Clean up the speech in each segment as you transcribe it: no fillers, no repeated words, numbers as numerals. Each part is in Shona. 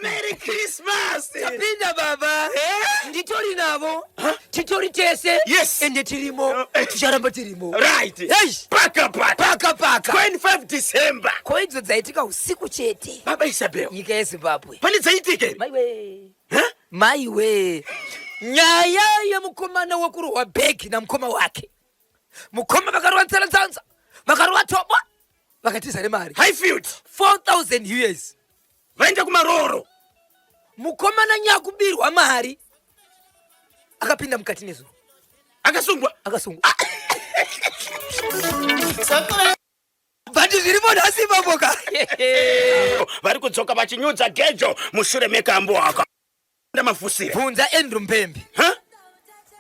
Merry Christmas. Tapinda baba. Nditori nabo. Titori tese. Yes. Ende tirimo. Tusharamba tirimo. Right. Yes. Paka. 25 December. Koidzo dzaitika usiku chete. Baba Isabel. Nyika yeZimbabwe. Pani dzaitike? Maiwe. Nyaya yemukomana wakuru wa Beki na mkoma wake. Mukoma vakarwa nzanza. Vakarwa tobwa. Vakatisa nemari. Highfield. 4,000 US. Vaenda kumaroro. Mukomana nyakubirwa mari. Akapinda mukati nezo. Akasungwa. Bati zvirimo nhasi ipapoka. Vari kudzoka vachinyudza gejo mushure mekambo aka. Ndamafusira. Bvunza Andrew Mpembe.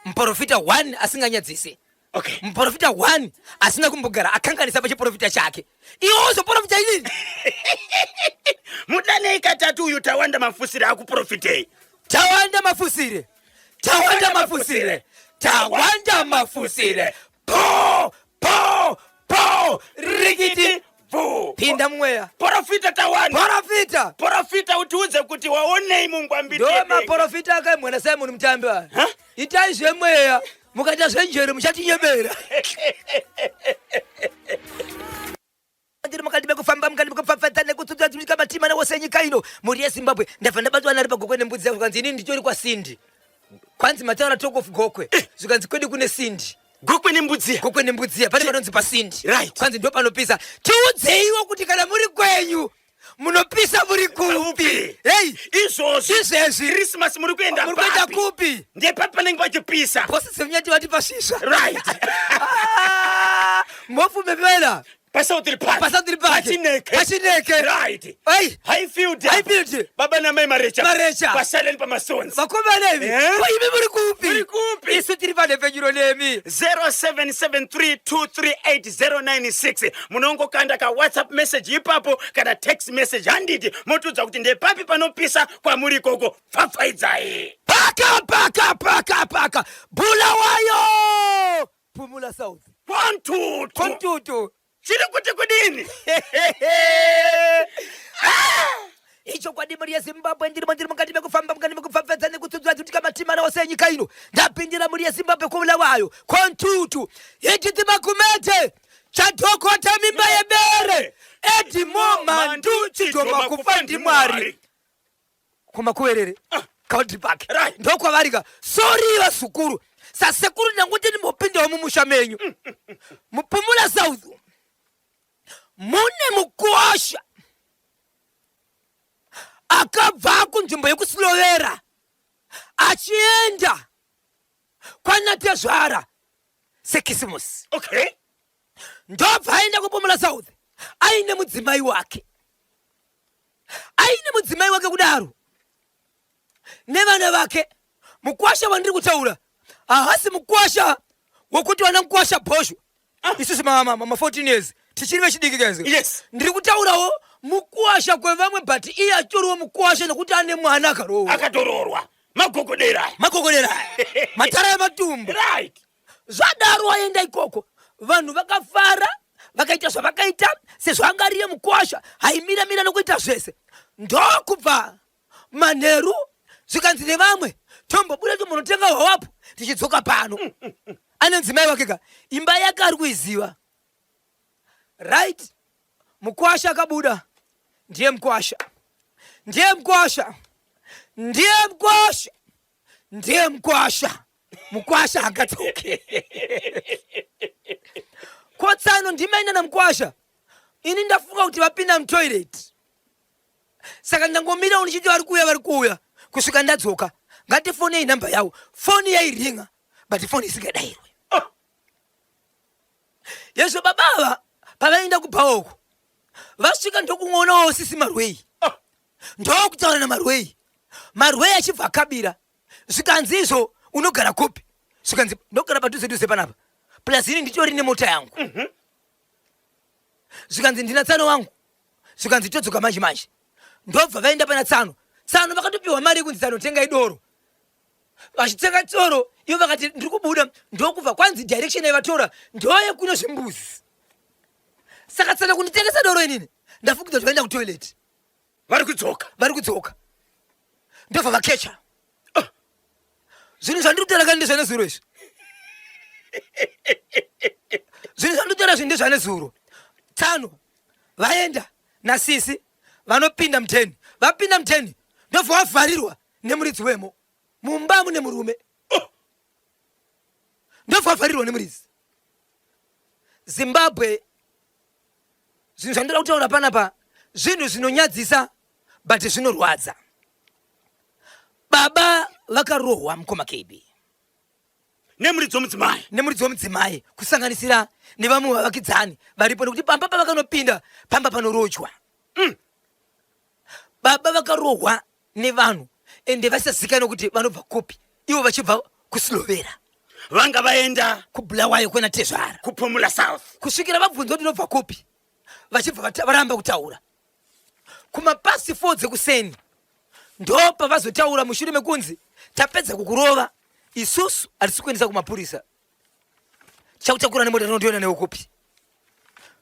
Muprofita 1 asinganyadzise. Okay. Muprofita 1 asina kumbogara akanganisa pachiprofita chake. Iwozo profita inini. Mudane katatu uyu tawanda mafusire akuprofitei. Tawanda mafusire. Po. Rigiti. Vo. Pinda mweya. Profita tawanda. Profita utiudze kuti waonei Mungu ambite. Ndoma profita akamwana Simon Mtambi wa. Itai zvemweya. Mukaita zvenjere muchatinyemera. Ndiri mukati bekufamba mukafafadzana kutsutsa matima na wose nyika ino. Muri yeZimbabwe ndabva ndabatwa nari pagokwe nembudzi yangu kanzi inini ndichori kwa Sindi. Kwanzi mataura talk of Gokwe. Zvikanzi kwedi kune Sindi. Gokwe nembudzi. Pane vanonzi pa Sindi. Right. Kwanzi ndo panopisa. Tiudzeiwo kuti kana muri kwenyu munopisa muri kupi. Hey, izvozvi Christmas muri kuenda kupi? Ndepapi panenge pachipisa. Bosi semunyati vati pashisha. Right. Mofume vela. Pasauti Park. Pachineke. Right. Hey. Highfield. Baba na mai Marecha. Pasalen pa masons. Vakomana ivi. Koimi muri kupi? Isu tiri pane penyuro nemi. 0773238096. Munongo kanda ka WhatsApp message ipapo kana text message handiti. Motudza kuti ndepapi panopisa kwa muri koko. Pfapfaidzai. Paka. Bulawayo. Pumula South. Kontutu. Chiri kuti kudini? Icho kwadi muri yeZimbabwe ndiri mukati mekufamba mukafafadzana nekutsudzwa kutika matima na wose nyika ino. Ndapindira muri yeZimbabwe kubulawayo. Kontutu. Yechiti makumete. Chatokota mimba yebere. Edimo mandu chitoma kufandi mwari. Kumakuwerere. Country Park. Right. Ndokwa varika. Sorry vasukuru. Sasekuru nanguti nimopinda mumusha menyu. Mupumula South. Mune mukuosha. Akabva kunzvimbo yekuSlovera. Achienda kwaNatezvara seKisimusi. Okay. Ndobva aenda kupumula South. Aine mudzimai wake kudaro. Nevana vake. Mukuosha wandiri kutaura. Ahasi mukuosha wokuti wana mukuosha bhosho. Isusu mama 14 years. Tichiri vechidiki guys. Yes. Ndiri kutaurawo mukuosha kwevamwe but iye achiriwo mukuosha nekuti ane mwana akaroorwa. Akatororwa. Magogodera. Matara ematumbu. Right. Zvadaro waenda ikoko. Vanhu vakafara. Vakaita zvavakaita. Sezvo angariye mukuosha. Haimira nokuita zvese. Ndokubva manheru. Zvikanzi nevamwe. Tombobuda munotenga hwawapo. Tichidzoka pano. Anonzi mai wakeka. Imba yake ari kuiziva. Right. Mukuosha akabuda. Ndiye mukuosha. Mukuosha akatoke. Kotsano ndimaina na mukuosha. Ini ndafunga kuti vapinda mutoilet. Saka ndangomira unichiti vari kuuya. Kusvika ndadzoka. Ngatifonei namba yavo. Foni yairinga. But foni isingadayirwe. Yesu babava. Pavaenda kubhaoko. Vasvika ndokung'onawo sisi Marwei. Ndokutaura naMarwei. Marwei achibva akabira. Zvikanzi izvo unogara kopi. Zvikanzi ndogara padhuze panapa. Plus ini nditori nemota yangu. Zvikanzi ndina Tsano wangu. Zvikanzi todzoka manje. Ndobva vaenda pana Tsano vakatopiwa mari yekunzi Tsano tenga idoro. Vachitenga tsoro ivo vakati ndiri kubuda. Ndokubva kwanzi direction yavatora ndoye kuno zvimbuzi. Saka Tsano kunditengesa doro inini. Ndafukidza zvaenda kutoilet. vari kudzoka ndobva vakecha zvinhu zvandikutera kandi ndezvane zuro izvi zvinhu zvandikutera zvinhu ndezvane zuro tsano vaenda nasisi vanopinda muteni vapinda muteni ndobva wavharirwa nemuridzi wemo mumba mune murume ndobva wavharirwa nemuridzi Zimbabwe zvinhu zvandinoda kutaura panapa zvinhu zvinonyadzisa but zvinorwadza baba vakarohwa mukoma KB nemuridzi womudzimai kusanganisira nevamwe vavakidzani varipo nekuti pamba pavakanopinda pamba panorochwa baba vakarohwa nevanhu ende vasazikana kuti vanobva kupi ivo vachibva kuSlovenia vanga vaenda kubulawayo kwena Tezvara kupumula South kusvikira vabvunzwa kuti nobva kupi vachibva varamba kutaura kumapasi 4 dzekuseni ndo pavazotaura mushure mekunzi tapedza kukurova isusu hatisi kuendesa kumapurisa chakutakura nemota tinondiona newe kupi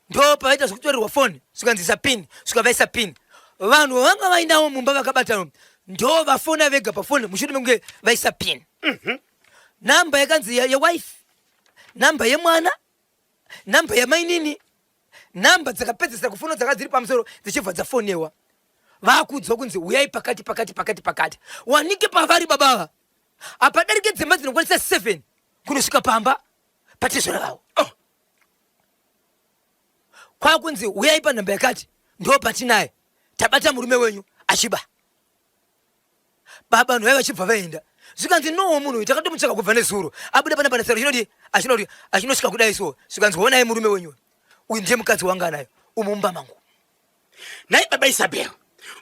ndo pavaita zvekutorerwa foni zvikanzisa pini zvikavaisa pini vanhu vanga vainawo mumba vakabatana ndo vafona vega pafoni mushure mekunge vaisa pini namba yakanzi yewife namba yemwana namba yamainini namba dzakapedzesa kufona dzakadziri pamusoro dzichibva dzafonewa vakudzwa kunzi uyai pakati wanike pavari babava apadarike dzimba dzinokwanisa 7 kunosvika pamba patezvara vavo kwakunzi uyai panhamba yakati ndo patinaye tabata murume wenyu achiba baba vanhu vai vachibva vaenda zvikanzi nowo munhu takatomutsvaka kubva nezuro abuda panapa nasaro chinoti achinosvika kudai so zvikanzi honai murume wenyu uyu ndiye mukadzi wanga nayo umumba mangu nai baba Isabel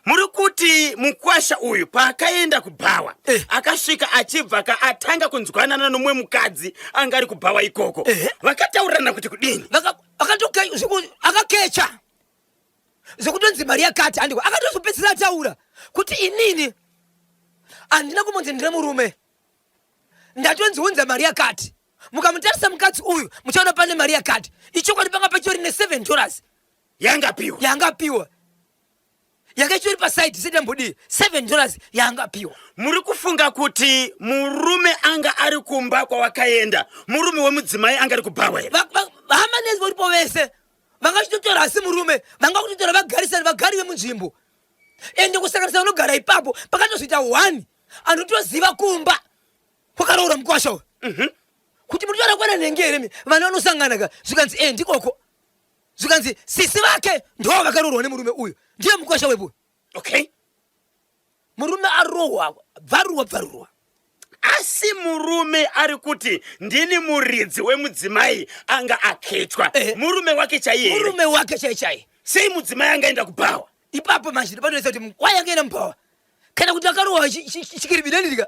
muri kuti mukwasha uyu paakaenda kubhawa akasvika achibva atanga kunzwanana nomwe mukadzi anga ari kubhawa ikoko vakataurana kuti kudini akakecha zvekutonzi mari yakati handiko akatozopedzisira ataura kuti inini handina kumonzi ndine murume ndatonziunza mari yakati mukamutarisa mukadzi uyu muchaona pane mari yakati ichokwadi panga pachori $7 yangapiwa yanga ichori pasaiti sedambodi $7 yangapiwa muri kufunga kuti murume anga ari kumba kwawakaenda murume wemudzimai anga ari kubhawa here hama nezi voripo vese vanga chitotora asi murume vanga kutotora vagarisani vagari vemunzvimbo ende kusanganisa vanogara ipapo pakatozoita 1 anotoziva kumba kwakaroora mukwasha uyu kuti mutotora kwana nenge here vana vanosangana zvikanzi ndikoko zvikanzi sisi vake ndo vakaroorwa nemurume uyu ndiye mukwasha wepo murume arohwa bvarurwa asi murume ari kuti ndini muridzi wemudzimai anga aketwa murume wake chaiye sei mudzimai angaenda kubhawa ipapo manje panoisa kuti mkwai angaenda mubhawa kana kuti akarohwa chikiribidandika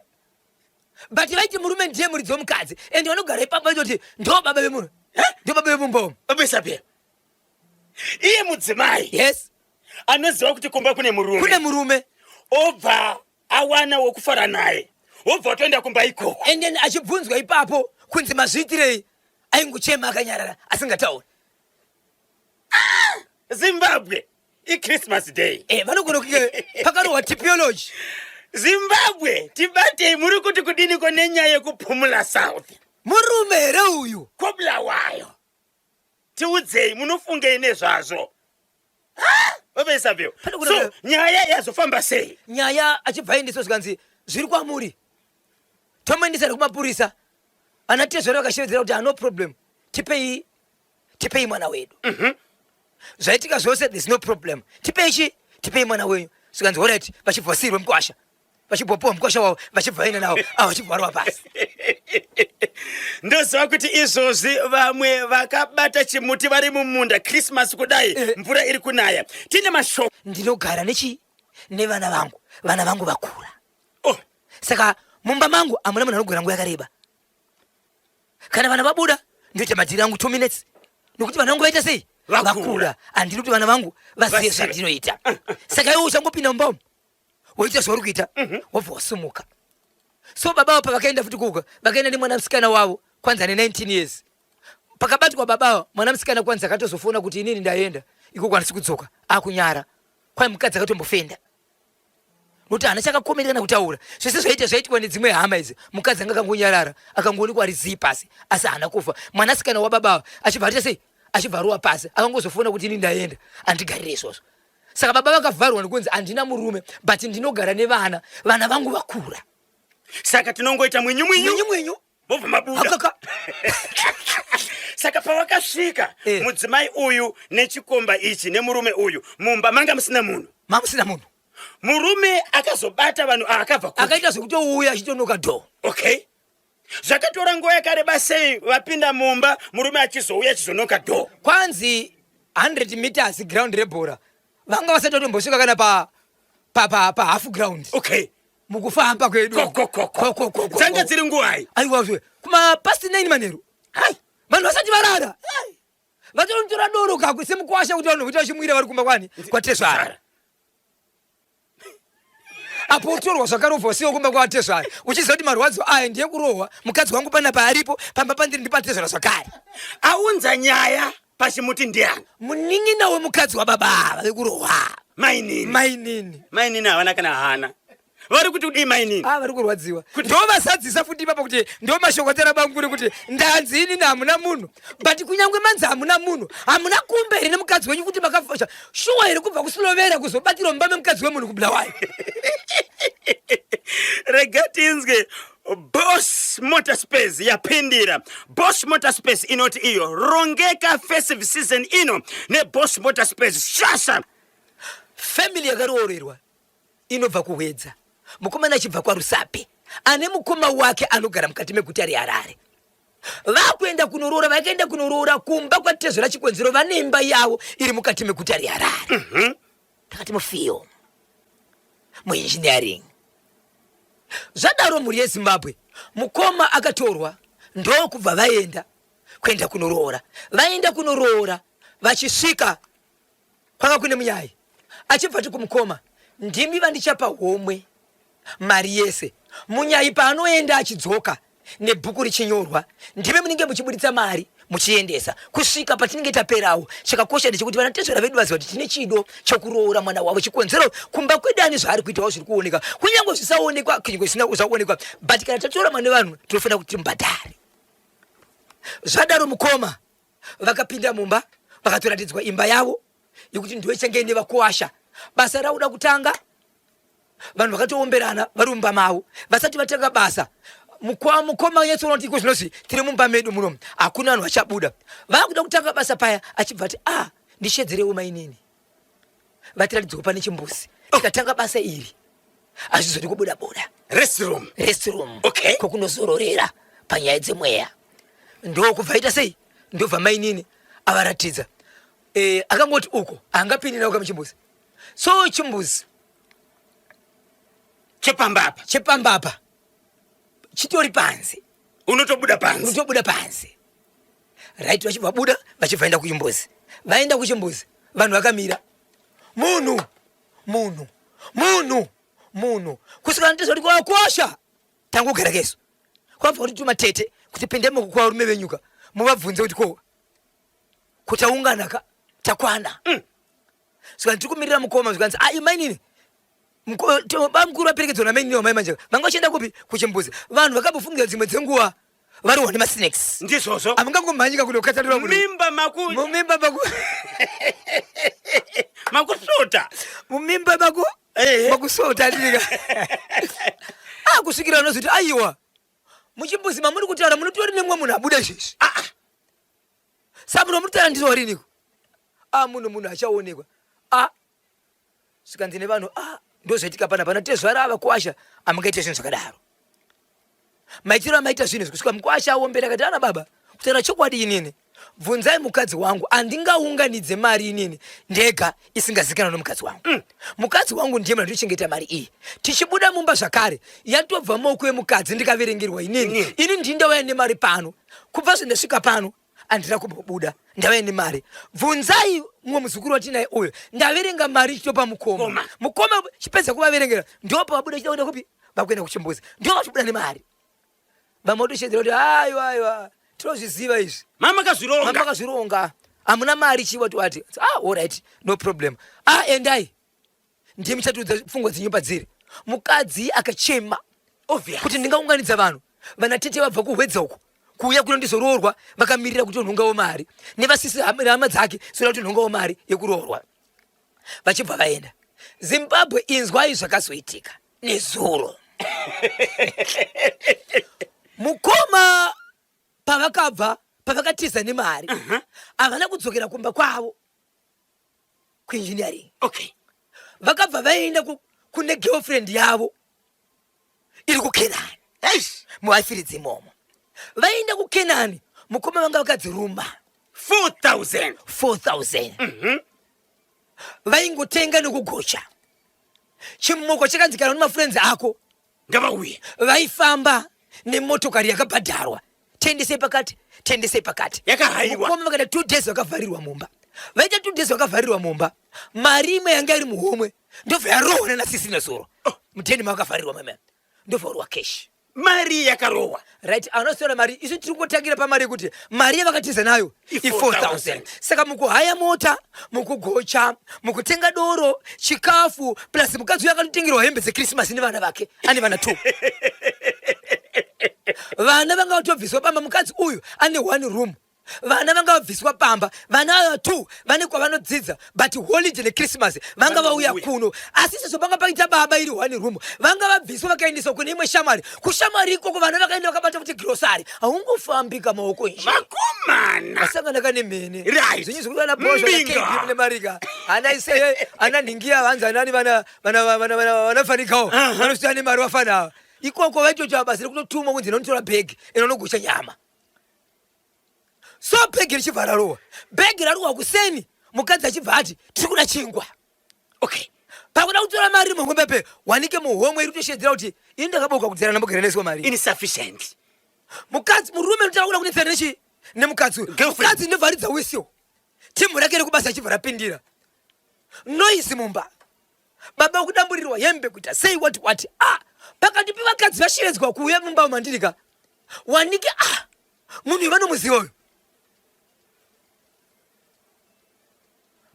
but vaiti murume ndiye muridzi womukadzi ende vanogara ipapo vaitoti ndo baba vemunhu ndo baba vemumbawo baba Isabel iye mudzimai yes anoziva kuti kumba kune murume obva awana wokufara naye obva watoenda kumba ikoko and then achibvunzwa ipapo kunzi mazviitirei aingochema akanyarara asingatauri Zimbabwe iChristmas day vanogona kuti pakarohwa typology Zimbabwe tibatei muri kuti kudiniko nenyaya yekupumula South murume here uyu kobulawayo tiudzei munofungei nezvazvo baba Isabel so nyaya yazofamba sei nyaya achibva endiso zvikanzi zviri kwamuri tomoendesa kumapurisa ana Tezvara vakashevedzera kuti no problem tipei mwana wedu zvaitika zvose there's no problem tipei mwana wenyu zvikanzi alright vachibva vasirwe mukwasha vachibvapuwa mukwasha wavo vachibva vaenda navo vachibva varwa pasi ndoziva kuti izvozvi vamwe vakabata chimuti vari mumunda Christmas kudai mvura iri kunaya tine mashoko ndinogara nevana vangu vakura saka mumba mangu hamuna munhu anogara nguva yakareba kana vana vabuda ndoita madhiri angu 2 minutes nokuti vana vangu vaita sei vakura handiri kuti vana vangu vazive zvandinoita saka iwe uchangopinda mumbamo woita zvauri kuita wabva wasumuka so baba vapa vakaenda futi kuka vakaenda nemwana musikana wavo kwanza ne19 years pakabatwa baba mwana musikana kwanza akatozofona kuti inini ndaenda ikoko handisi kudzoka akunyara kwai mukadzi akatombofenda Nokuti anachakakomerera kutaura. Zvese zvaitwa nedzimwe hama idzi. Mukadzi anga akangonyarara, akangoonekwa ari zii pasi, asi haana kufa. Mwanasikana wababa achibva aita sei? Achibvaruwa pasi. Akangozofona kuti ini ndaenda, andigarire izvozvo. Saka baba vakavharwa nekunzi andina murume, but ndinogara nevana, vana vangu vakura. Saka tinongoita mwinyu. Bobva mabuda. Saka pawakasvika mudzimai uyu nechikomba ichi nemurume uyu mumba manga musina munhu. Mamusina munhu. Murume akazobata vanhu akabva kuti akaita zvekutouya achitonoka dhoo. Okay. Zvakatora nguva yakareba sei vapinda mumba murume achizouya achizonoka dhoo. Kwanzi 100 meters ground rebhora. Vanga vasati vatombosvika kana pa half ground. Okay. Mukufamba kwedu. Dzanga dziri nguwai. Aiwa zve. Kuma past 9 manheru. Hai. Vanhu vasati varara. Vatotora doro kakwe semukwasha kuti vanhu vita chimwira vari kumba kwani kwatesvara. Apo utorwa zvakarovha usiwo kumba kwatesvara. Uchiziva kuti marwadzo aya ndiye kurohwa. Mukadzi wangu panapa aripo, pamba pandiri ndipatesvara zvakare. Aunza nyaya pachimuti ndiani? Munin'ina wemukadzi wababa vekurohwa. Mainini havana kana hana. Vari kuti udii mainini? Vari kurwadziwa. Ndo vasadzisa futi papa kuti ndo mashokotera banguri kuti ndanzi ini hamuna munhu. But kunyangwe manzi hamuna munhu, hamuna kumbe here nemukadzi wenyu kuti makafasha. Shuwa here kubva kuSlovenia kuzobatira mumba memukadzi wemunhu kuBulawayo. Regatinzge Boss Motorspace yapindira. Boss Motorspace inoti iyo rongeka festive season ino ne Boss Motorspace shasha. Family yakaroorerwa inobva kuhwedza. Mukomana achibva kwaRusape ane mukoma wake anogara mukati meguta reHarare. Vakuenda kunoroora, vakaenda kunoroora kumba kwatezvera chikwenzero vane imba yavo iri mukati meguta reHarare. Takati mufilm, muengineering. Zvadaro mhuri yeZimbabwe, mukoma akatorwa ndo kubva vaenda kuenda kunoroora. Vaenda kunoroora, vachisvika kwanga kune munyai. Achibva kumukoma, ndimi vandichapa homwe mari yese. Munyai paanoenda achidzoka nebhuku richinyorwa, ndime munenge muchibuditsa mari muchiendesa kusvika patinenge taperawo. Chakakosha ndechekuti vanatezvera vedu vaziva kuti tine chido chokuroora mwana wavo chikonzero kumba kwedu ani zvaari kuitawo zviri kuoneka. Kunyange zvisaonekwa, kunyange zvisina kusaonekwa, but kana tatora mwana vanhu tinofanira kuti mubhadhare. Zvadaro mukoma vakapinda mumba, vakatoratidzwa imba yavo yekuti ndiwe change nevakuasha. Basa rauda kutanga, vanhu vakatoomberana vari mumba mavo. Vasati vatanga basa, mukoma yetsoona kuti iko zvinozi tiri mumba medu muno, hakuna vanhu vachabuda. Vakuda kutanga basa paya, achibva ati ndishedzerewo mainini. Vatiratidzwa pane chimbuzi. Tikatanga basa iri hazvizoti kubuda buda. Restroom. Okay. Kokunozororera panyaya dzemweya. Ndo kubvaita sei? Ndobva mainini avaratidza. Akangoti uko angapindi nawo kamuchimbuzi. So chimbuzi chepamba apa chitori panze. Unotobuda panze. Right, vachibva buda vachibvaenda kuchimbuzi. Vaenda kuchimbuzi, vanhu vakamira. Munhu. Kusika ntezo kuti kwakosha. Tangu garakeso. Kwabva kuti tumatete kuti pendemo kwa rume venyuka. Muvabvunze kuti kutaunganaka takwana. Saka ndikumirira mukoma zvikanzi mainini. Bamukuru aperekedzwa namainini wamai manje. Vanga vachienda kupi? Kuchimbuzi. Vanhu vakabofungira dzimwe dzenguva variwa nemasnacks. Ndizvozvo. Amungangomhanyika kuti ukatsalira munhu. Mumimba makusota. Mumimba makusota ndika. Kusvikira unozoti aiwa. Muchimbuzi mamuri kutaura munotori nemwe munhu abuda izvezvi. Samuno mutara ndizo wariniko. Munhu achaonekwa. Sika ndine vanhu ndozvaitika pana tezvara ava kuasha amungaita zvinhu zvakadaro. Maitiro amaita zvinhu kusvika mukuasha aombera akati ana baba kutaura chokwadi inini. Bvunzai mukadzi wangu, andingaunganidze mari inini ndega isingazikanwa nomukadzi wangu. Mukadzi wangu ndiye ndinochengeta mari iyi. Tichibuda mumba zvakare yatobva maoko emukadzi ndikaverengerwa inini. Ini ndindauya nemari pano. Kubva zvindasvika pano andira kumbobuda ndauya nemari. Bvunzai mumwe muzukuru watinaye uyo ndaverenga mari ichitopa mukoma. Mukoma chipedza kuvaverengera ndopa vabuda chienda kupi? Vakuenda kuchimbuzi. Ndio vachibuda nemari. Vamotoshedzera kuti aiwa tinozviziva izvi. Mama akazvironga. Hamuna mari chiwati wati. All right, no problem. Endai. Ndiye muchatudza pfungwa dzenyumba dziri. mukadzi akachema Obvious. kuti ndingaunganidza vanhu vanatete vabva kuhwedza uko kuuya kuno ndizoroorwa vakamirira kuti nhongawo mari nevasisi hama dzake soda kuti nhongawo mari yekuroorwa vachibva vaenda. Zimbabwe inzwai zvakazoitika nezuro. Mukoma pavakabva pavakatiza nemari havana kudzokera kumba kwavo kuengineering. Okay. Vakabva vaenda kune girlfriend yavo iri kuKenani. Muvafiridzi imomo vaenda kuKenani. Mukoma vanga vakadziruma 4,000 vaingotenga nekugocha chimoko chakanzikana nemafriends ako ngavauye vaifamba nemotokari yakabhadharwa tendesei pakati yakahaiwa. Mukoma vakada 2 days vakavharirwa mumba. Vaita 2 days vakavharirwa mumba. Mari imwe yanga iri muhomwe ndobva yarohwa nasisi nesoro muteni makavharirwa meme ndobva urwa cash. Mari yakarohwa. Right, anosora mari isu tiri kutangira pamari yekuti mari yavakatiza nayo i4,000. Saka mukuhaya mota, mukugocha, mukutenga doro, chikafu, plus mukadzi uya akanotengerwa hembe dzeChristmas nevana vake ane vana 2. Vana vanga vatobviswa pamba. Mukadzi uyu ane 1 room. Vana vanga vabviswa pamba. Vana ava 2 vane kwavanodzidza but holiday neChristmas vanga vauya kuno. Asi sizvo panga paita baba iri 1 room. Vanga vabviswa vakaendeswa kune imwe shamari. Kushamari ikoko vana vakaenda vakabata kuti grocery. Haungofambika maoko nje. Makomana. Asangana kane mene. Right. Zvinyi zvikuita na bosho na KP mune Marika. Ana ise ana ningia vanza nani vana fanikawo. Vanosiyana mari vafana. Ikoko vaitoita basa rekutotuma kunzi notora bag inonogusha nyama. So bag richivhara rowa. Bag rarowa kuseni. Mukadzi achibva ati tiri kuda chingwa. Okay. Pakuda kutora mari mungombepe wanike muhomwe iri kutoshedzera kuti ini ndakaboka kudzera ndambogera neswa mari. Insufficient. Mukadzi murume unotaka kuda kunetsera nechi nemukadzi. Mukadzi ndovharidza wisio. Timu rake rekubasa achibva rapindira. Noise mumba. Baba ukudamburirwa hembe kuita say what. Pakati pevakadzi vashiredzwa kuuya mumba mandirika. Wanike munhu vanomuziva uyu.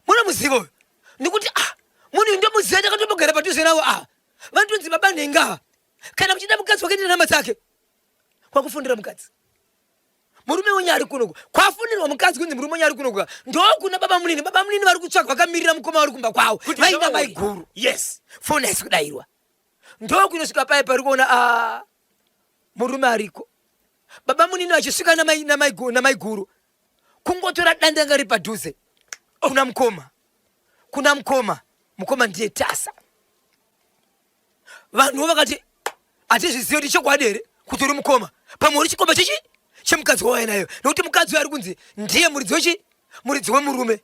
Munomuziva uyu. Nikuti munhu ndomuziva ndakatombogara padhuze nawo vantonzi baba nhenga. Kana kuchida mukadzi wakaenda nhama dzake. Kwakufundira mukadzi. Murume unyari kunoku. Kwafundirwa mukadzi kunzi murume unyari kunoku. Ndokuna baba munini. Baba munini vari kutsvaga vakamirira mukoma vari kumba kwawo. Vaina mai guru. Yes. Foni haisi kudairwa. Ndokunosvika paya pari kuona murume ariko. Baba munini vachisvika namai guru. Kungotora danda ngari padhuze. Kuna mukoma. Mukoma ndiye tasa. Vanhu vakati atizviziva kuti chokwadi here kuti uri mukoma. Pamwe uri chikomba chichi chemukadzi wauya nayo. Nokuti mukadzi ari kunzi ndiye muridzi wemurume.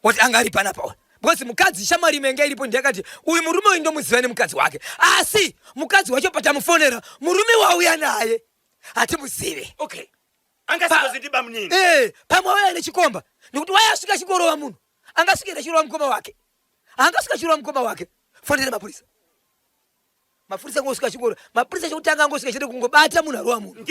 Wati anga ari panapa. Because mukadzi shamari imwe yanga iripo ndiyakati uyu murume uyu ndomuziva nemukadzi wake. Asi mukadzi wacho patamufonera murume wauya naye hatimuzive. Okay. Angasikozi bamunini. Pamwe wauya nechikomba. Nekuti waya asvika chikorowa munhu. Angasvika chirowa mukoma wake. Angasvika chirowa mukoma wake. Fonera mapurisa. Mapurisa ngosvika chikoro. Mapurisa chokutanga angosvika chete kungobata munhu arova munhu.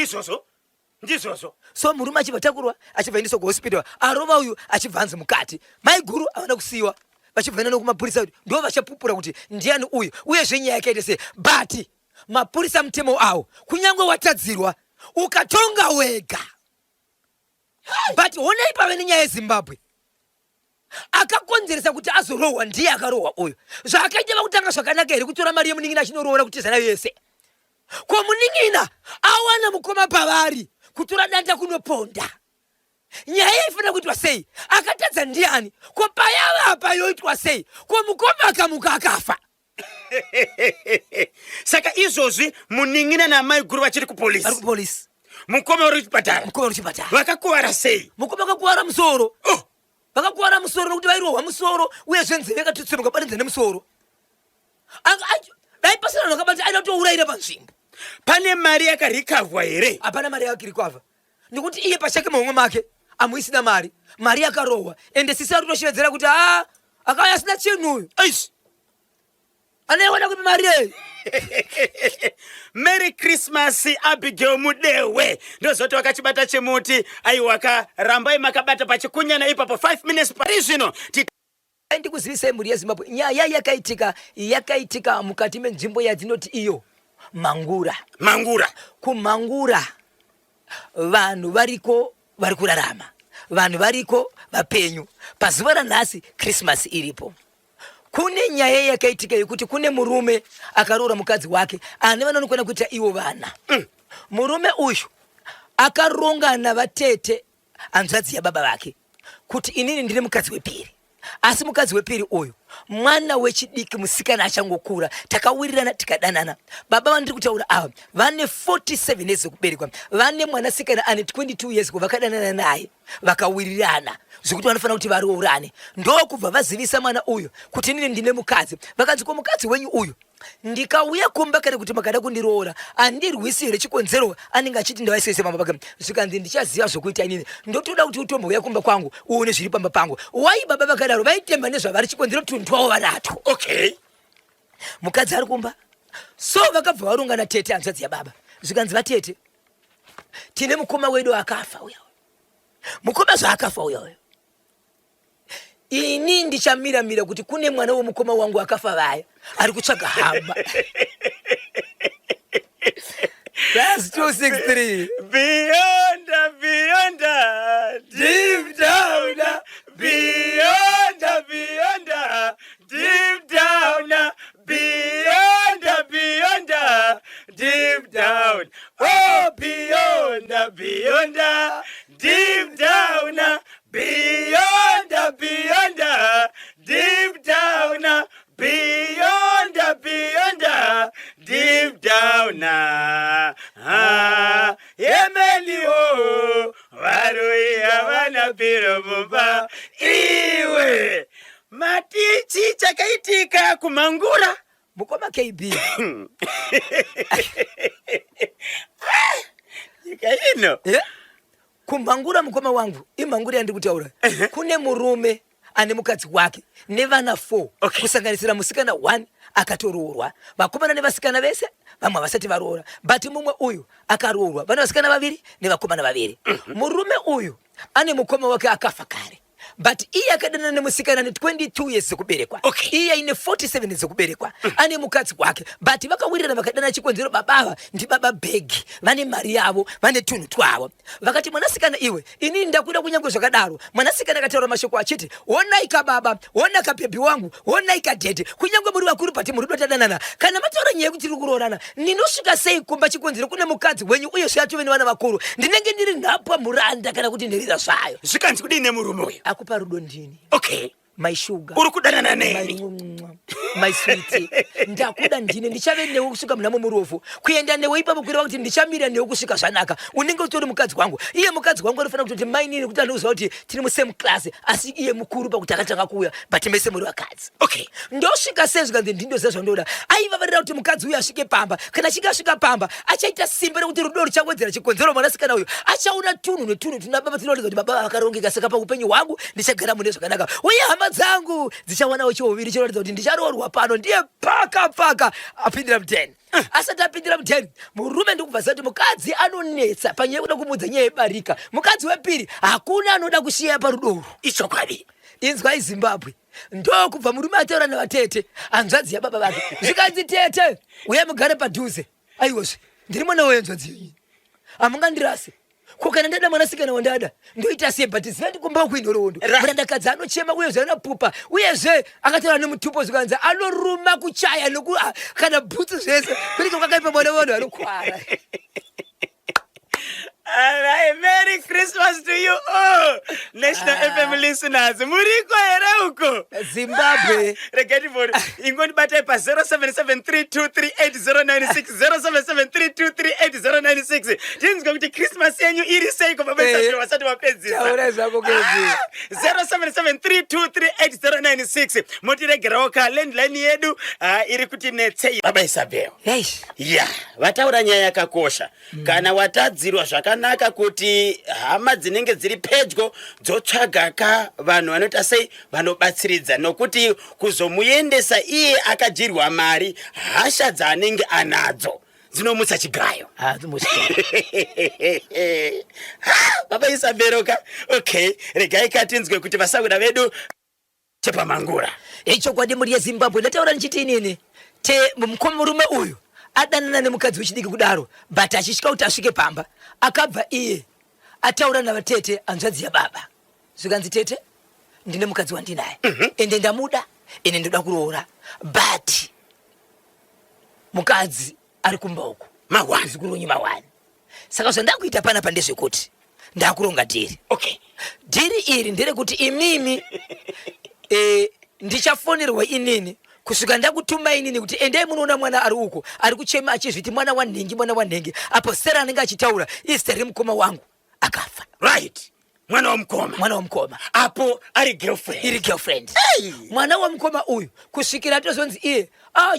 Ndizvozvo. So murume achibva takurwa achibva endeswa kuhospital. Arova uyu achibva anzi mukati. Mai guru havana kusiyiwa. Vachibva enda nokumapurisa kuti ndo vachapupura kuti ndiani uyu. Uyezve nyaya yakaita sei. But mapurisa mutemo awo kunyange watadzirwa ukatonga wega. But honai pave nenyaya yeZimbabwe. Akakonzeresa kuti azorohwa ndiye akarohwa uyu. Zvakaita vakutanga zvakanaka here kutora mari yemuning'ina achinorohwa kutiza nayo yese. Ko muning'ina awana mukoma pavari kutora danda kunoponda. Nyaya ifana kuitwa sei? Akatadza ndiani? Ko payava apa yoitwa sei? Ko mukoma akamuka akafa. Saka izvozvi muning'ina namai guru vachiri kupolisi. Ari kupolisi. Mukoma uri kuchipatara. Vakakuvara sei? Mukoma akakuvara musoro. Vakakuvara musoro nokuti vairohwa musoro uyezve nzeve yakatutsemuka pane nzeve nemusoro. Dai pasina vanhu vakabata aida kutourayira panzvimbo. Pane mari yakarikavhwa here? Hapana mari yakarikavhwa. Nekuti iye pachake muhomwe make amuisina mari. Mari yakarohwa. Ende sisi ari kutoshevedzera kuti akauya asina chinhu uyu. Anayewana kupi mari yeyi. Merry Christmas Abigail Mudewe. Ndozoti wakachibata chimuti aiwaka rambai makabata pachikunyana ipapo 5 minutes pari zvino. ndikuzivisa muri yeZimbabwe nyaya yakaitika mukati menzvimbo yadzinoti iyo Mangura. Kumangura vanhu variko vari kurarama, vanhu variko vapenyu. Pazuva ranhasi Christmas iripo. Kune nyaya yakaitika yekuti kune murume akaroora mukadzi wake ane vanonokwana kuita ivo vana. Murume uyu akaronga navatete hanzvadzi yababa vake kuti inini ndine mukadzi wepiri. Asi mukadzi wepiri uyu mwana wechidiki musikana achangokura, takawirirana tikadanana. Baba vandiri kutaura ava vane 47 years kuberekwa, vane mwanasikana ane 22 years vakadanana naye vakawirirana zvekuti vanofanira kuti varoorane. Ndokubva vazivisa mwana uyu kuti inini ndine mukadzi. Vakanzi ko mukadzi wenyu uyu ndikauya kumba kana kuti makada kundiroora andirwisire chikonzero anenge achiti ndavaisese pamba pake. Zvikanzi ndichaziva zvokuita inini, ndotoda kuti utombouya kumba kwangu uone zviri pamba pangu. Wai baba vakadaro vaitemba nezvavari chikonzero kuti ndwavo vanato. Okay. Mukadzi ari kumba, so vakabva varongana tete hanzvadzi yababa. Zvikanzi vatete, tine mukoma wedu akafa uya, mukoma zvaakafa uya. Ini ndichamira kuti kune mwana womukoma wangu akafa vaya ari kutsvaga hama. That's 263. Beyond, deep down, beyond, deep down, beyond, deep down. Oh, beyond, deep down, beyond, deep down, beyond, deep down. Yemelio varuya vanapiro mumba iwe matichi chakaitika kumangura mukoma KB. Ikaino Kumangura mukoma wangu imangura yandikutaura. Kune murume ane mukadzi wake nevana 4. Okay. Kusanganisira musikana 1 akatoroorwa. Vakomana nevasikana vese vamwe vasati varoora, but mumwe uyu akaroorwa vana vasikana 2 nevakomana 2. Murume uyu ane mukoma wake akafa kare, but iye akadana nemusikana ne 22 years kuberekwa. Okay. Iye ine 47 years kuberekwa. Ane mukadzi wake, but vakawirirana vakadana chikonzero babava ndi baba begi, vane mari yavo, vane tunhu twavo. Vakati mwanasikana iwe, inini ndakuda kunyange zvakadaro. Mwanasikana akataura mashoko achiti, onai kababa, ona kabhebi wangu, onai kadhedhe, kunyange muri vakuru pati muri dotadanana. Kana mataura nyaya kuti tiri kuroorana, ndinosvika sei kumba chikonzero kune mukadzi wenyu uye zvatove nevana vakuru? Ndinenge ndiri nhapwa muranda kana kuti ndirira zvayo. zvikanzi kudini murume uyu? Akupa rudo ndini. Okay. My sugar. Uri kudanana neni? My sweetie. Ndakuda ndine ndichave newe kusvika munamo murofu. Kuenda newe ipapo kuira kuti ndichamira newe kusvika zvanaka. Unenge utori mukadzi wangu. Iye mukadzi wangu anofanira kuti mainini kuti anoziva kuti tiri mu same class, asi iye mukuru pakuti akatanga kuuya, but mese muri vakadzi. Okay. Ndosvika sezvo kandi ndindo zvezvandoda. Aivavarira kuti mukadzi uyu asvike pamba. Kana asvika pamba, achaita simba rekuti rudo ruchawedzera chikonzero mwanasikana uyu. Achaona tunhu netunhu tuna baba tinoda kuti baba vakarongeka, saka paupenyu hwangu ndichagara mune zvakanaka. Uye hama dzangu dzichawana chioviri chinoratidza kuti ndicharoorwa pano, ndiye paka apindira mu10. Asati apindira mu10, murume ndikubva zati mukadzi anonetsa panyaya kuda kumudza nyaya yebarika. Mukadzi wepiri hakuna anoda kushiya parudoro. Ichokwadi. Inzwai Zimbabwe, ndokubva murume ataura navatete hanzvadzi yababa vake. Zvikanzi tete, uya mugare padhuze. Aiwozve, ndiri mwana wenhanzvadzi yenyu, hamungandirase. Ko kana ndada mwanasikana wandada ndoita sei, but zvendi kumba kuinhoroondo. Murandakadzi anochema uyezve anopupa, uyezve akataura nemutupo zvikanzi anoruma kuchaya kana bhutsu zvese kuti kwakaipa mwana vanhu anokwara. Merry Christmas to you all, National FM listeners. Muriko here uko Zimbabwe. Regati for ingoni batai pa 0773238096 0773238096. Tinzwa kuti Christmas yenyu iri seiko babesa wasati wapedzisa. Taura zvako kezi. 0773238096. Motiregerawo ka landline yedu iri kuti netsei baba Isabel. Yes. Yeah, vataura nyaya yakakosha. Kana watadzirwa zvakanaka kuti hama dzinenge dziri pedyo dzotsvaga ka vanhu vanoita sei vanobatsiridza, nokuti kuzomuendesa iye akadyirwa mari hasha dzanenge anadzo dzinomutsa chigayo. Baba Isabel, okay, regai katinzwe kuti vasauda vedu chepa mangura. Icho kwa dimu ya Zimbabwe nataura nchiti nini te mkomurume uyu adanana nemukadzi wechidiki kudaro but achishika kuti asvike pamba akabva iye ataura navatete anzvadzi yababa zvikanzi tete ndine mukadzi wandinaye ende ndamuda ine ndoda kuroora but mukadzi ari kumba uku zikuronyi mawani saka zvandakuita panapa ndezvekuti ndakuronga dhiri. Okay. Dhiri iri nderekuti imimi ndichafonerwa inini kusvika ndakutuma inini kuti endei munoona mwana ari uko ari kuchema achizviti mwana wanhengi apo Sera anenge achitaura Esther mukoma wangu akafa. Right. Mwana wa mukoma apo ari girlfriend. Hey. Mwana wa mukoma uyu kusvikira tozonzi iye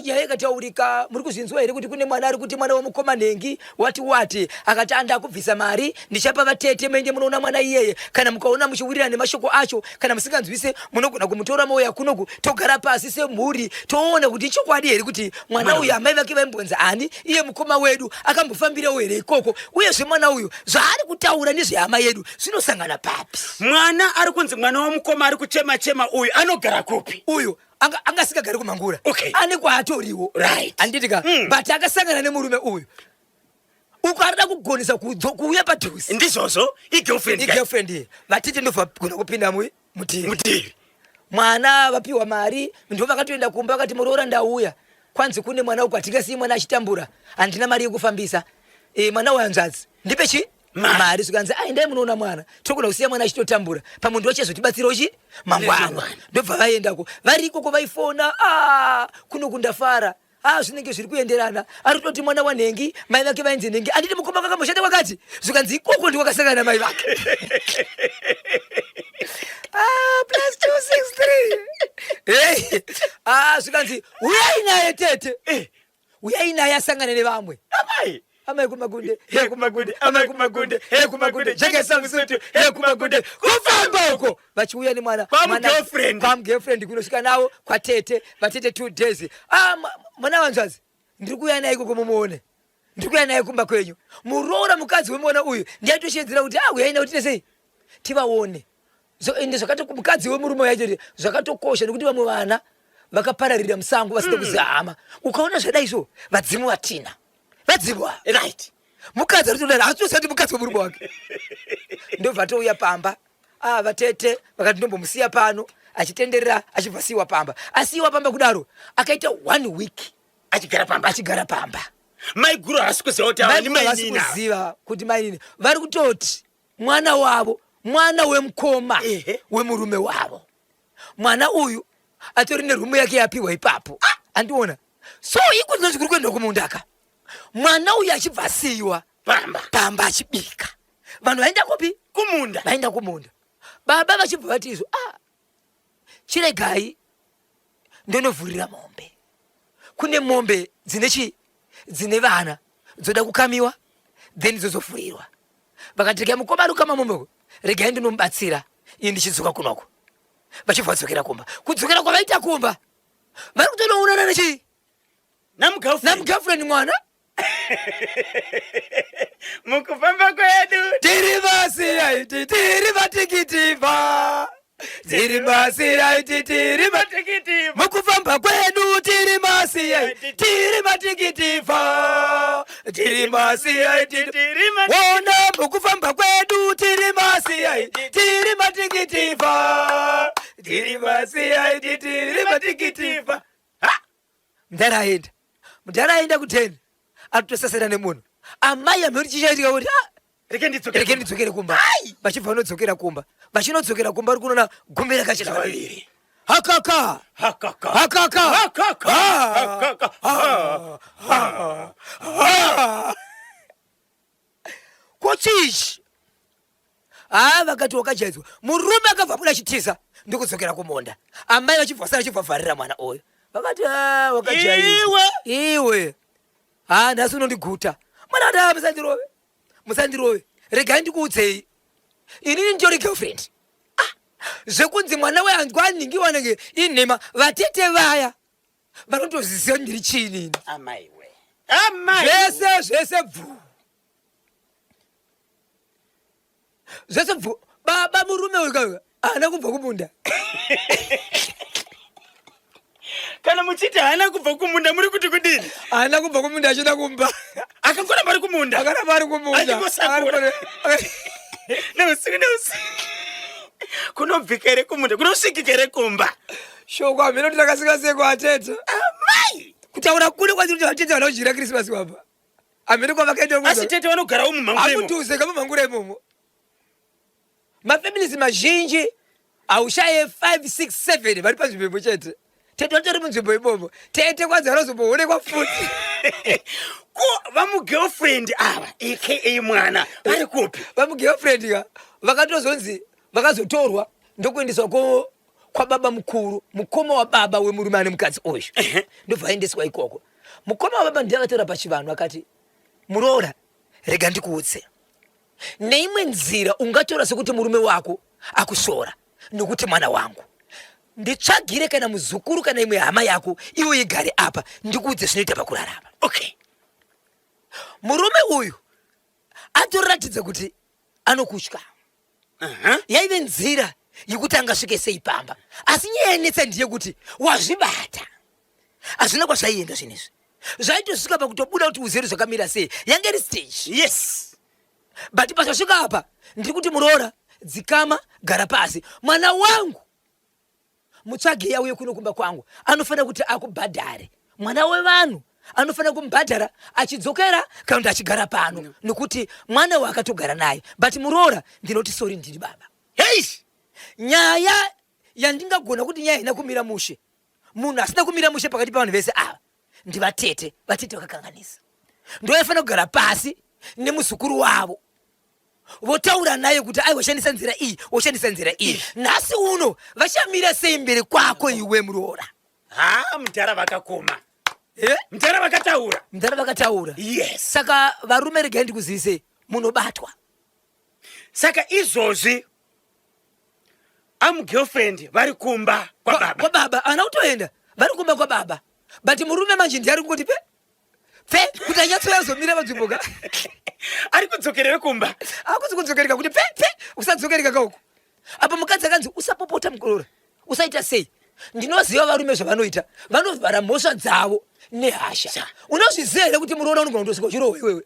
yaiye kataurika muri kuzvinzwa here kuti kune mwana ari kuti mwana wa mukoma nhengi wati akati anda kubvisa mari ndichapa vatete mende munoona mwana iyeye kana mukaona muchiwirira nemashoko acho kana musinganzwise munogona kumutora mauya kunoku togara pasi semhuri toona kuti chokwadi here kuti mwana uyu amai vake vaimbonza ani iye mukoma wedu akambofambirawo here ikoko uyezve mwana uyu zvaari kutaura nezvehama yedu zvinosangana papi. Mwana ari kunzi mwana wa mukoma ari kuchema uyu anogara kupi? Uyu angasikagari kumangura. Okay. Ane kwatoriwo. Right. Anditika but akasangana nemurume uyu uko arida kugonesa kuuya padhuze ndizvozvo igirlfriend ye vatete ndobva gona kupinda mutivi mwana vapiwa mari ndo vakatoenda kumba vakati muroora ndauya kwanzi kune mwana uko atingasiyi mwana achitambura handina mari yekufambisa mwana wayanzvadzi ndipe chi mari zvikanzi endai munoona mwana tokona kusiya mwana achitotambura pamundu wachezotibatsirawo chi mangwana ndobva vaendako vari ikoko vaifona kuno kundafara zvinenge zviri kuenderana ari kutoti mwana wanhengi mai vake vainzi nhengi anditi mukoma kakamoshanda kwakati zvikanzi ikoko ndikwakasangana namai vake +263 zvikanzi uyai naye tete uyai naye asangane nevamwe amai kumagunde jekesangusutu kumagunde kufamba uko vachiuya nemwana pamgirlfriend kunosvika nawo kwatete vatete 2 days mwana wanzvadzi ndiri kuuya naye ikoko mumuone ndiri kuuya naye kumba kwenyu muroora mukadzi wemwana uyu ndiatoshedzera kuti uyai nawo tine sei tivaone ende mukadzi wemurume yacho zvakatokosha nekuti vamwe vana vakapararira musango vasina kuzama ukaona zvadaizvo vadzimu vatina vadzibwa right mukadzi aritodara hatosati mukadzi wemurume wake ndobva touya pamba vatete vakati ndombomusiya pano achitenderera achibvasiyiwa pamba asiyiwa pamba kudaro akaita 1 week achigara pamba maiguru havasi kuziva kuti ava havasi kuziva kuti mainini vari kutoti mwana wavo mwana wemukoma wemurume wavo mwana uyu atori nerume yake yapiwa ipapo andiona so ikunzva zvikuru kuenda kumundaka mwana uyu achibva asiyiwa pamba achibika vanhu vaenda kupi vaenda kumunda baba vachibva vatizvo chiregai ndonovhurira mombe kune mombe dzine vana dzoda kukamiwa then dzozovhurirwa vakati regai mukoma ari kukama mombe regai ndinomubatsira ini ndichidzoka kunoko vachibva vadzokera kumba kudzokera kwavaita kumba vari kutonounana nechi namugirlfriend mwana mukufamba kwedu tiri vasiyaiti tiri vatikitifa tiri masiyaiti tiri matikitifa mukufamba kwedu tiri masiyaiti tiri matikitifa tiri masiyaiti wona mukufamba kwedu tiri masiyaiti tiri matikitifa tiri masiyaiti tiri matikitifa mudharaenda kuteni atotosasira nemunhu amai amhuri chichaitika kuti reke ndidzokere kumba vachibva vanodzokera kumba vachinodzokera kumba uri kunoona gombe rakacheka vaviri hakaka kochichi vakati wakajaidzwa murume akabva buda chitiza ndikudzokera kumunda amai vachibva vharira mwana uyu vakati wakajaidzwa iwe nhasi unondiguta mwana musandirove regai ndikuudzei inini nditori girlfriend zvekunzi mwana wehanzwa aningi wanenge inhema vatete vaya vanotoziziva ndiri chiinini zvese bvu baba murume uyu Ana kubva kumunda. Kana muchiti haana kubva kumunda muri kuti kudini? Ana kubva kumunda achida kumba. Akakura pari kumunda. Akara pari kumunda. Achingosakura. Neusiku. Kunobvikere kumunda, kunosvikikere kumba. Shoko amene ndakasika seko atete. Amai! Kutaura kule kwa kuti atete vanojira Christmas wapa. Amene kwa vakaenda kumunda. Asi tete vanogara umu manguremo. Amutuze kama manguremo. Mafamilies mazhinji aushaye 5 6 7 vari panzvimbo chete. Tete watori munzvimbo imomo. Tete kwanza anozoboonekwa futi. Ko vamugirlfriend ava aka mwana vari kupi? Vamugirlfriend ka vakatozonzi vakazotorwa ndokuendeswa kwa baba mukuru, mukoma wa baba wemurume ane mukadzi uyu. Ndobvaendeswa ikoko. Mukoma wa baba ndiye akatora pachivanhu akati, Muroora, rega ndikuudze. Neimwe nzira ungatora sekuti murume wako akushora nokuti mwana wangu. Nditsvagire kana muzukuru kana imwe hama yako iwe igare apa ndikuudze zvinoita pakurarama. Okay. Murume uyu atoratidza kuti anokutya. Yaive nzira yekuti angasvike sei pamba. Asi nyaya yenetsa ndiye kuti wazvibata. Hazvina kwazvaienda zvinezvi. Zvaitosvika pakutobuda kuti uzive zvakamira sei. Yange iri stage. Yes. But pasvika apa ndiri kuti Muroora, dzikama, gara pasi. Mwana wangu mutsvage auye kuno kumba kwangu anofanira kuti akubhadhare. Mwana wevanhu anofanira kumubhadhara achidzokera kana kuti achigara pano nokuti mwana wakatogara naye. But Muroora, ndinoti sorry ndiri baba. Hey! Nyaya yandingagona kuti nyaya ina kumira mushe. Munhu asina kumira mushe pakati pavanhu vese ava ndivatete, vatete vakakanganisa. Ndofanira kugara pasi nemuzukuru wavo. Votaura naye kuti ai washandisa nzira iyi, washandisa nzira iyi. Nhasi uno vachamira sei mberi kwako iwe Muroora? Mutara vakakoma. Mutara vakataura. Mutara vakataura. Yes. Saka varume regai ndikuzivise munobatwa. Saka izvozvi amugirlfriend vari kumba kwa baba. Kwa baba ana kutoenda vari kumba kwa baba. But murume manje ndiye ari kungoti pe kuti anyatsoyazomira panzvimboka. Ari kudzokerera kumba. Akuzi kudzokereka kuti pe usadzokereka kauko. Apa mukadzi akanzi usapopota Muroora. Usaita sei? Ndinoziva varume zvavanoita. Vanovhara mhosva dzavo nehasha. Unozviziva here kuti Muroora unogona kutosvika uchirohwa iwewe?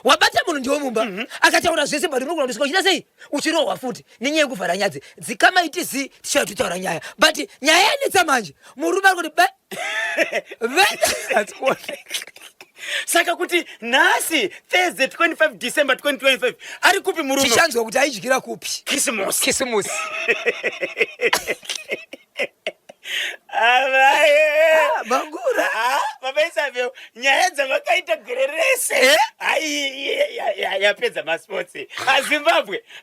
Wabata munhu ndiwo mumba akataura zvese but unogona kutosvika uchita sei? Uchirohwa futi nenyaya yekuvhara nyadzi. Dzikama itizi tichauya titaura nyaya. But nyaya yanetsa manje murume ari kuti Saka kuti nhasi Thursday 25 December 2025 ari kupi murume? Tichanzwa kuti aidyira kupi? Christmas. Mangura. Baba Isabel, nyaya dzavakaita gererese. Yapedza masports.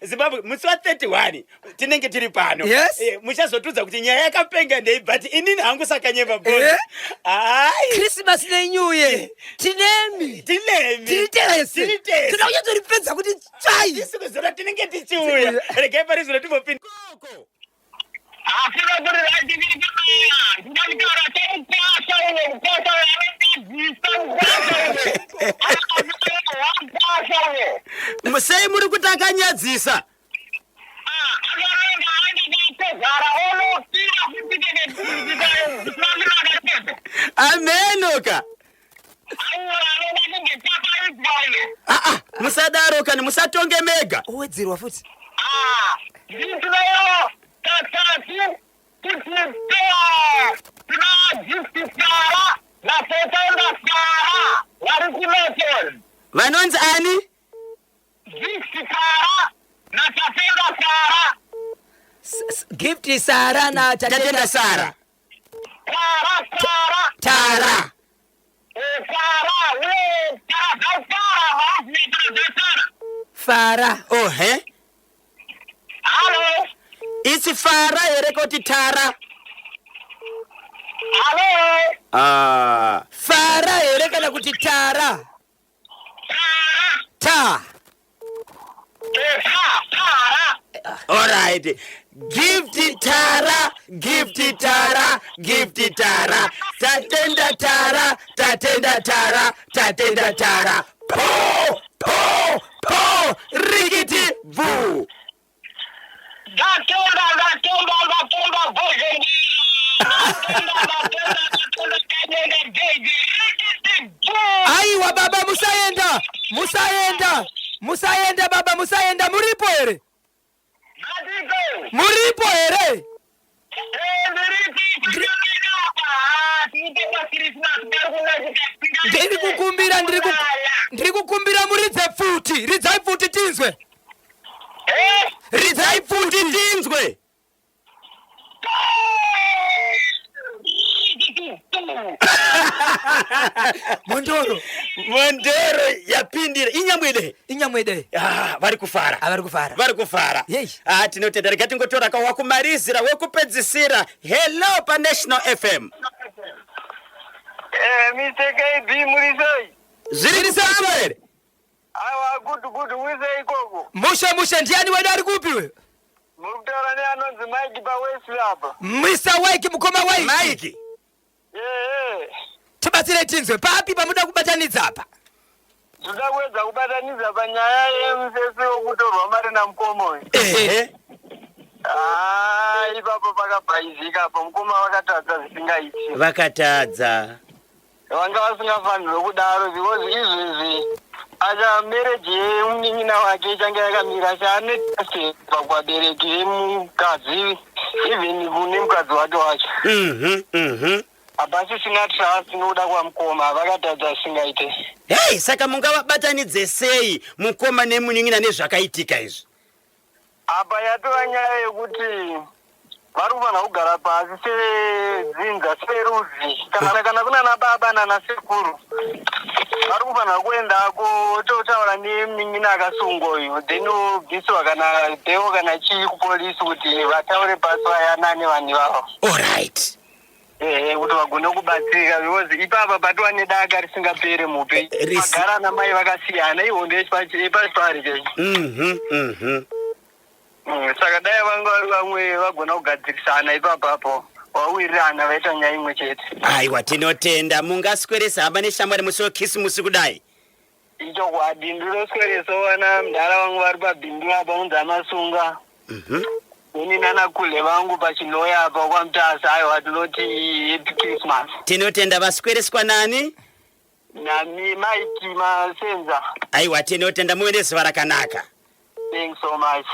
Zimbabwe musi wa 31 tinenge tiri pano. Yes. Muchazotudza kuti nyaya yakapenga ndei but inini hangu sakanyemba bhozi. Christmas ne New Year. Tinemi. Titese. Tinauya toripedza kuti chai. Isiku zora tinenge tichiuya. Regai pari zora timbopinda. Koko. Musei muri kutakanyadzisa. Amenoka. Musadaro kana musatonge mega. Owedzerwa futi. Vanonzi ani? Gift Sara na Tatenda Sara. Tara. Fara. Oh, he? Hello. It's Fara here kuti Tara. Hello. Fara here kana kuti Tara. Ta. All right. Gift Tara, gift Tara, gift Tara. Tatenda Tara, tatenda Tara, tatenda Tara. Po, po, po, rigiti, boo. That Aiwa baba, musayenda baba, musayenda. Muripo ere? Ndiri kukumbira muridze futi. Ridzai futi tinzwe. Ridzai futi tinzwe. Mondoro yapindira inyamwede. vari kufara tinotenda rega tingotora kawakumarizira wekupedzisira. Hello pa National FM. Mr. KB murisoi. Zviri samuel. Awa good wise ikoko. Musha ndiani wena ari kupi we? Murutaura neanonzi Mike pa West hapa. Mr. Wake mukoma Mike. Tibatsire tinzwe papi pamuda kubatanidza apa. Toda kuedza kubatanidza panyaya yemusese wokutorwa mari namukomo. Ipapo pakabhaizika apo mukoma vakatadza zvisingaiti. Vakatadza. Vanga vasingafanirwe kudaro because izvezvi acha mereji yemunin'ina wake ichange yakamira chaanetasipa kuvabereki vemukadzi even kune mukadzi wacho wacho. Hapasisina trust inoda kwamukoma vakatadza zvisingaite. Hey, saka mungavabatanidze sei mukoma nemunin'ina nezvakaitika izvi? Apa yatova nyaya yekuti vari kufanira kugara pasi sedzinza serudzi kana kunana baba nana sekuru vari kufanira kuendako totaura nemunin'ina akasungwa uyu then obviswa kana dhewo kana chii kupolisi kuti vataure pasi vayana nevanhu vavo. Alright. Kuti vagone kubatsirika because ipapa patova nedaka risingapere mupe vagara namai vakasiyana ihondo yepasi pari chei. Saka dai vanga vari vamwe vagona kugadzirisana ipapapo vawirirana vaita nyaya imwe chete. Aiwa tinotenda. Mungasweresa hamba neshamwari musi wekisimusi kudai? Icho kwadi ndinosweresa wana mudhara vangu vari pabhindu apa unzi Amasunga. Ini nana kule vangu pachinoya apa kwamutasa aiwa tinoti happy Christmas. Tinotenda. Vaswereswa nani? Nami Mike Masenza. Aiwa tinotenda. Muende zuva rakanaka. Thanks so much.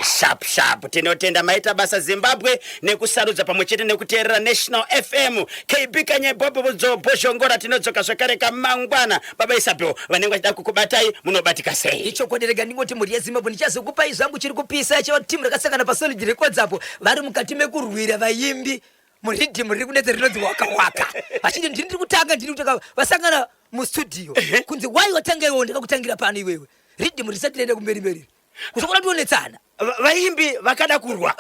Sharp. Tinotenda maita basa Zimbabwe nekusarudza pamwe chete nekuteerera National FM. KB kanye bobo boshongora tinodzoka zvakare kamangwana. Baba Isabel vanenge vachida kukubatai munobatika sei? Icho koderega ndingoti muri yeZimbabwe ndichazokupai zvangu chiri kupisa cha timu rakasangana paSolid Records apo vari mukati mekurwira vaimbi muridhimu riri kunetse rinodzi waka. Vachiti ndiri kutanga vasangana mustudio. Kunzi wai watanga iwe ndakakutangira pano iwewe. Ridhimu risati rende kumberi. Kusokona tionetsana. Vaimbi vakada kurwa.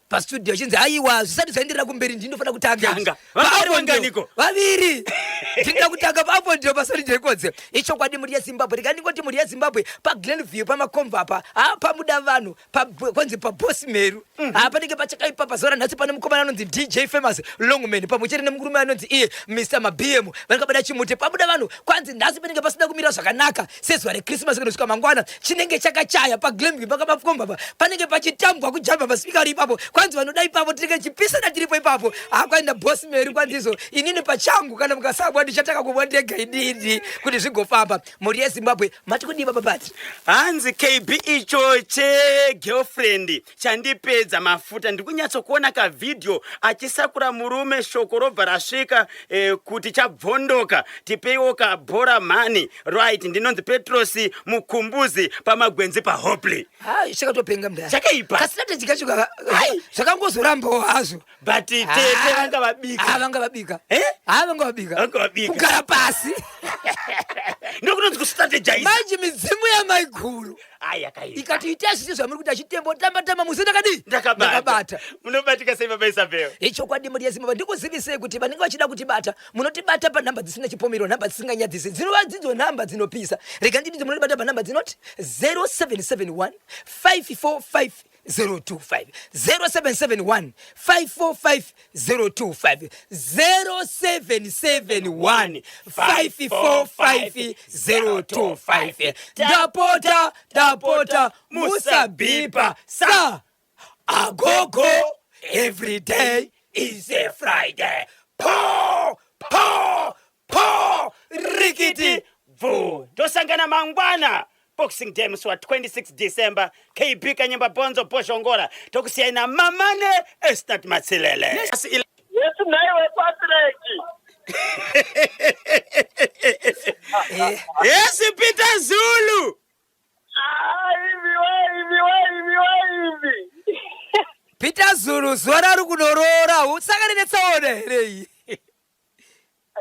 Pastudio chinzi aiwa zvisati zvaenderera kumberi ndinofana kutanga. Vanganiko? Vaviri. Ndinda kutanga papo ndio paSolid Records. Icho kwadi muri yeZimbabwe. Ndingoti muri yeZimbabwe pa Glenview pamakomva apa. Pamuda vanhu kwanzi pa Bosmeru. Panenge pachakaipa pazora nhasi pane mukomana anonzi DJ Famous Longman pamuchere nemurume anonzi iye Mr. Mabm. Vakabada chimuti pamuda vanhu kwanzi nhasi panenge pasina kumira zvakanaka. Sezuva reChristmas kunosvika mangwana chinenge chakachaya pa Glenview pakamakomva apa. Panenge pachitambwa kujamba paspeaker ipapo. Kwanzi vanoda ipapo tinenge chipisana tiripo ipapo. Kwaenda Bosmeru kwanzizo inini pachangu kana mukasabwa ndichataka kubondega idindi kuti zvigofamba. Muri yeZimbabwe mati kudi baba bati. Hanzi KB icho girlfriend chandipedza mafuta. Ndikunyatso kuona ka video achisakura murume shoko robva rasvika kuti chabvondoka tipeiwo ka bhora mani. Right, ndinonzi Petros Mukumbuzi pamagwenzi pa Hopley. Chakatopenga mdara. Chakaipa. Kasitati chikachuka zvakangozorambawo hazvo. But tete vanga vabika. Vanga vabika. Vanga vabika. Kugara pasi. Ndokunonzi kustrategize. Manje midzimu ya maiguru. Kaida. Ikatiita zvisi zvamuri kuti achitembo tamba musina kadi. Ndakabata. Munobatika sei baba Isabel? Icho kwadi muri yeZimbabwe ndikuzivisei kuti vanenge vachida kutibata munotibata pa namba dzisina chipomero, namba dzisinganyadzisi. Dzinova dzidzo namba dzinopisa. Rega nditi munotibata pa namba dzinoti 0771 545 025 0771 545 025 0771 545 025. Dapota musabipa sa agogo Every day is a Friday. Po, po, po, rikiti, Vu. Tosangana mangwana. Boxing Day mswa 26 December. KB Kanyemba Bonzo Boshongora. Tokusiana Mamane Estat Matsilele. Yesu nawe Patrick. Yes, Peter Zulu. Hivi. Peter Zulu zwara rukunorora usakanene tsaone rei.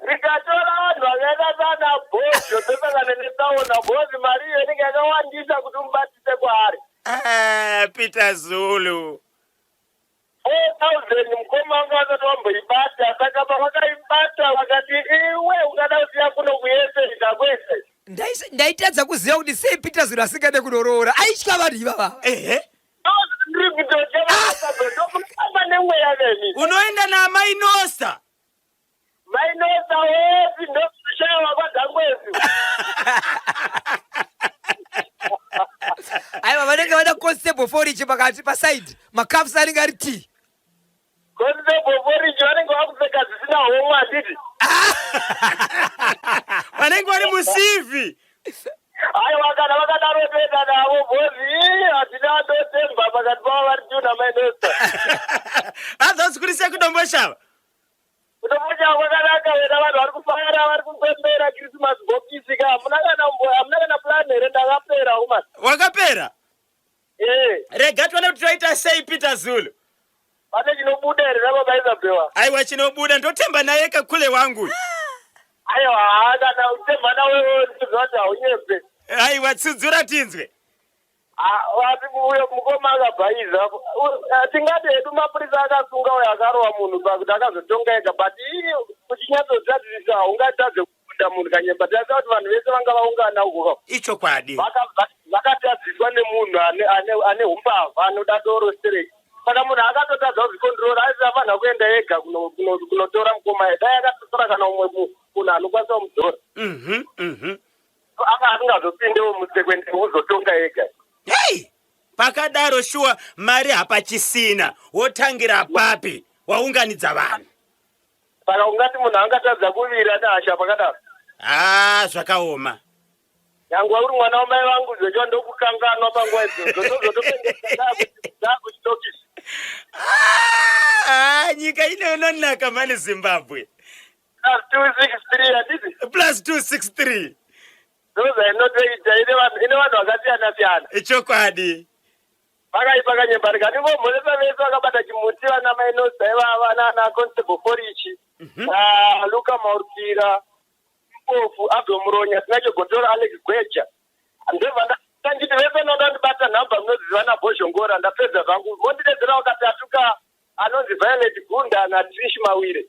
Rikatora vanhu vakaenda sana bhozo tosakanene tsaona bhozi mari iyo inenge yakawandisa kuti mubatise kwaari. Peter Zulu. 4,000 mukoma wanga wasati wamboibata saka pavakaibata vakati iwe ungada kusiya kuno kuyeseka kwese. Ndaitadza kuziva kuti sei Peter Zulu asingade kunorora aitya vanhu ivava. Unoenda na Mainosa. Mainosa wezi ndokushawa kwadzangwezi. Aiwa vanenge vada constable forage pakati paside makafusa anenge ari T. Constable forage vanenge vakupfeka zvisina homwe handiti. Vanenge vari musivi. Aiwa kana vakadaroteta navo bhozi hatina ndotemba pakati pavo vari tuna Mainosa. Adzozikurisa kudomboshava. Kudomboshava kwakanaka wena vanhu vari kufara vari kupembera Christmas bokisi ka hamuna kana plan here ndakapera uma. Wakapera? Rega tione kuti toita sei Peter Zulu. Pane chinobuda here nababa Isabella. Aiwa chinobuda ndotemba naye kakule wangu. Aiwa kana utemba nawe ndizoti haunyembe. Aiwa tsudzura tinzwe. Wati uyo mukoma akabhaiza tingati hedu mapurisa akasunga uyo akarowa munhu pakuti akazotonga ega but kuchinyatsotadzisa haungatadze kufunda munhu kanyemba taisa kuti vanhu vese vanga vaungana uko ichokwadi vakatadziswa nemunhu ane umbavha anoda doro straight saka munhu akatotadza kuzvikondrora aisa vanhu kuenda ega kunotora mukoma ye dai akatotora kana umwe munhu anokwanisa kumudzora anga asingazopindewo mutsekwende uzotonga ega. Hey! Pakadaro shuwa mari hapachisina wotangira papi waunganidza vanhu. Saka ungati munhu angatadza kuvira nehasha pakadaro. Zvakaoma. Nyangwa uri mwana wamai vangu zvecho ndokukanganwa panguva idzodzo ndozotopendeza kuchitokisi. Nyika inonaka mani Zimbabwe. +263 handiti? +263. Those are not ine vanhu vakasiyana-siyana. Ichokwadi. Vakaipa kanyemba ndikandingomhonesa vese vakabata chimuti vana Mainosa ivava nana Constable Forichi, Luka Maurukira, Mpofu, Abdo Muronya, Sinacho Gotora, Alex Gweja. Ndebva ndanditi vese noda ndibata nhamba munoziva naBoshongora ndapedza zvangu. Mondidedzera wakatatuka anonzi Violet Gunda naTrish Mawire.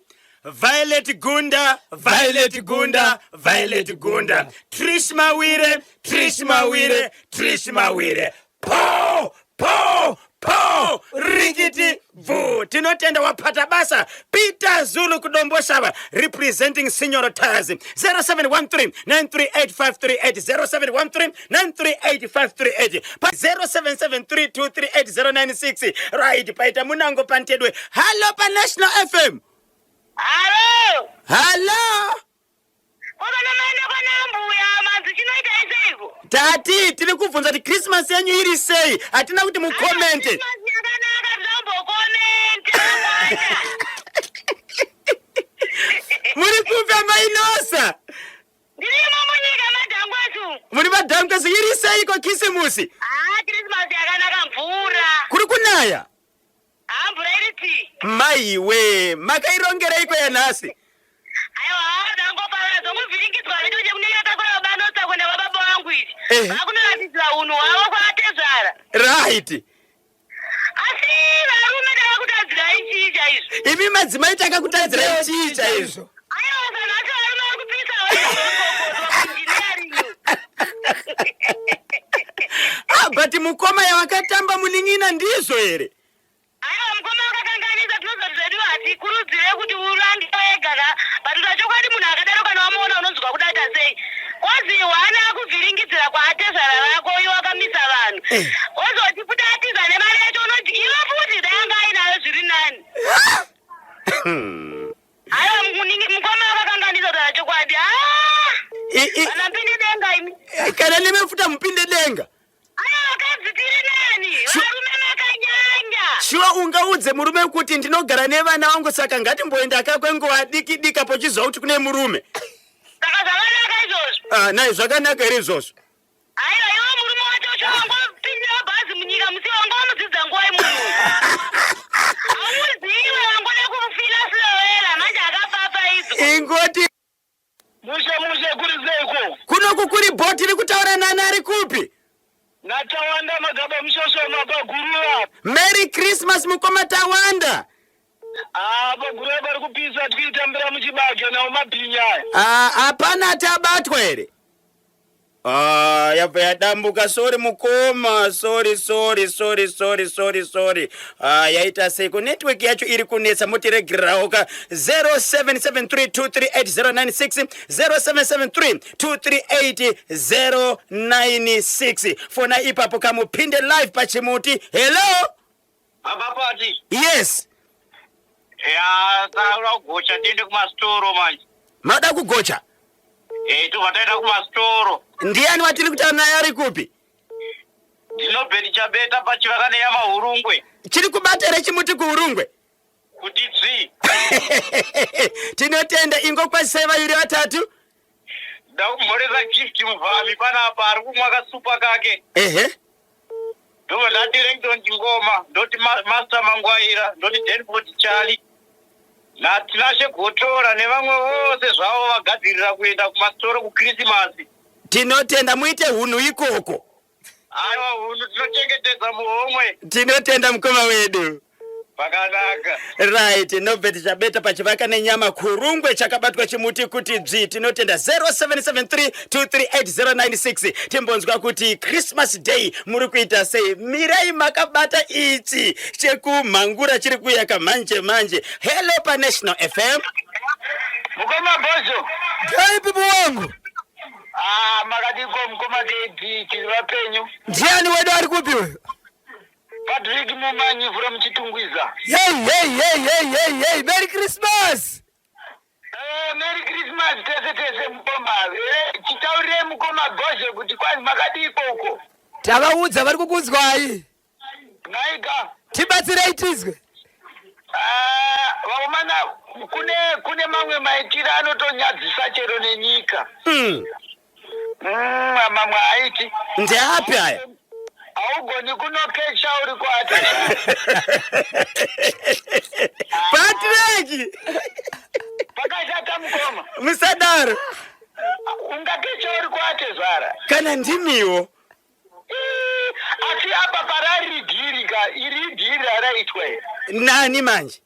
Violet Gunda, Violet Gunda, Violet Gunda. Trish Mawire, Trish Mawire, Trish Mawire. Po, po, po, rigiti, vu. Tinotenda wapata basa. Peter Zulu kudomboshava, representing Senior Tires. 0713-938-538. 0713-938-538. 0773-238-096. Right, paita munango pantedwe. Hello, pa National FM. Hello! Hello! Tati, tiri kubvunza kuti Christmas yenyu iri sei? Hatina kuti mukomente. Muri kubva Mainosa? Ndirimo munyika madhangwesu. Muri madhangwesu iri sei kwa Kisimusi? Christmas yakanaka mvura. Kuri kunaya? Mvura iriti. Maiwe, makairongera iko yanhasi. Aiwa, ndangopara zomuvhiringidzwa vedu chekunenge takura Mainosa kwenda wababa wangu izvi. Vakunoratidzira unhu hwavo kwatezvara. Right. Asi varume takakutadzira ichii chaizvo. Imi madzimai takakutadzira ichii chaizvo. Aiwa, kana ati varume vari kupisa But mukoma yawakatamba muning'ina ndizvo here? Aiwa, mukoma wakakanganisa tinozoti zvedu hatikurudzire kuti urange wega patita chokwadi munhu akadaro kana wamuona unonzwa kudata sei. Kozi wana kuvhiringidzira kwaatezvara vako iwe wakamisa vanhu. Ozoti futi atiza nemari yacho unoti iwe futi dai anga ainayo zviri nani. Adi anapinde denga imi. Kana nimefuta mpinde denga. Wakadzitiri nani? Varume vakanyanya. Shuwa ungaudze murume kuti ndinogara nevana vangu saka ngatimboenda akakwenguva diki pochizwa kuti kune murume. Saka zvakanaka izvozvo. Nai zvakanaka iri izvozvo. Aiwa iwe murume wacho wangopindira bhazi munyika musi wangomudzidza nguva imunhu. Hauziwe wangode kumufira Slovera manje akapapa izvo. Ingoti Mushe kuri seiko. kunoku kuri bhoti rikutaura nani ari kupi? Natawanda magaba mshosho mapaguru. Merry Christmas mukoma Tawanda. Paguru vari kupisa tikitambira muchibage nawo mabhinya. Hapana tabatwa here. Yabva yadambuka, sorry mukoma, sorry. Yaita seiko network yacho iri kunetsa, motiregerawo ka 0773238096 0773238096. Fona ipapo kamupinde live pachimuti. Hello. Baba Pati. Yes. Taura kugocha tiende kumastoro manje. Mada kugocha? Tuvataenda kumastoro. Ndiani watiri kutaura naye ari kupi? Ndinobheri chabeta pachivakane yamahurungwe. Chiri kubata here chimuti kuhurungwe? Kuti dzvi. Tinotenda, ingokwazisai vaviri vatatu. Ndakumhorera gift muvhami panapa ari kumwa kasupa kake. Ndobva ndati Rington Ngoma, ndoti Master Mangwaira, ndoti Denford Charlie. Natinashe Gotora nevamwe vose zvavo vagadzirira kuenda kumastoro kuKrisimasi. Tinotenda, muite hunhu ikoko. Aiwa hunhu tinochengetedza muhomwe. Tinotenda mukoma wedu. Pakanaka. Right, nobveti chabeta pachivaka nenyama kurungwe chakabatwa chimuti kuti dzvi. Tinotenda 0773238096. Timbonzwa kuti Christmas Day muri kuita sei. Mirai makabata ichi chekumhangura chiri kuuya kamanje. Hello pa National FM. Mukoma Bozo. Hey pipu wangu. Makadiko mukoma KP tirivapenyu. Ndiani wedu ari kupi wewe? Patrick Mumanyi from Chitungwiza. Hey, Merry Christmas. Merry Christmas tese mukoma. Chitaurire mukoma Bozo kuti kwani makadiko uko. Tavaudza vari kukunzwai. Naika. Tibatsirei tizwe. Vakomana kune mamwe maitiro anotonyadzisa chero nenyika. Mamwe aiti. Ndeapi aya? Haugoni kunokecha uri kwata. Patrick! Pakashata mukoma. Musadaro. Ungakecha uri kwate zvara. Kana ndimiwo. Asi apa parari iri dhiri raraitwa. Nani manje?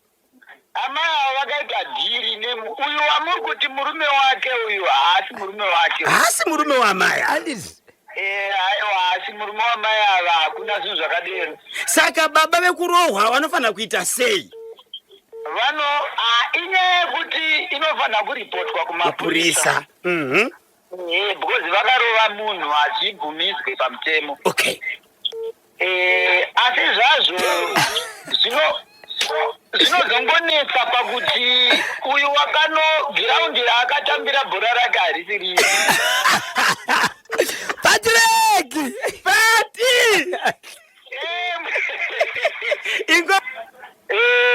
Amai vakaita dhiri uyu wamuri kuti murume wake uyu haasi murume wake. Haasi murume wamai. Andizi. Aiwa haasi murume wamai ava hakuna zvinhu zvakadero. Saka baba vekurohwa vanofanira kuita sei? Inyaya yekuti inofanira kuripotwa kumapurisa. Because vakarova munhu hazvibvumiswe pamutemo. Okay. Asi zvazvo zvinozongonetsa pakuti uyu giraundi raakatambira bhora rake harisi rimwe. Patrick!